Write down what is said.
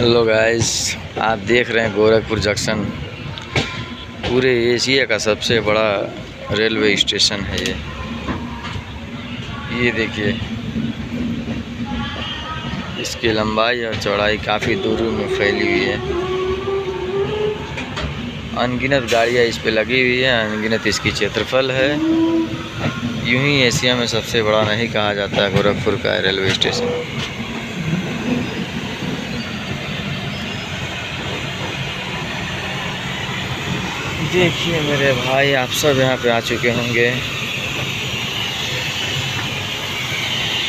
Hello guys, आप देख रहे हैं गोरखपुर जंक्शन। पूरे एशिया का सबसे बड़ा रेलवे स्टेशन है ये देखिए, इसकी लंबाई और चौड़ाई काफ़ी दूर में फैली हुई है। अनगिनत गाड़ियाँ इस पे लगी हुई है, अनगिनत इसकी क्षेत्रफल है। यूं ही एशिया में सबसे बड़ा नहीं कहा जाता है गोरखपुर का रेलवे स्टेशन। देखिए मेरे भाई, आप सब यहाँ पे आ चुके होंगे।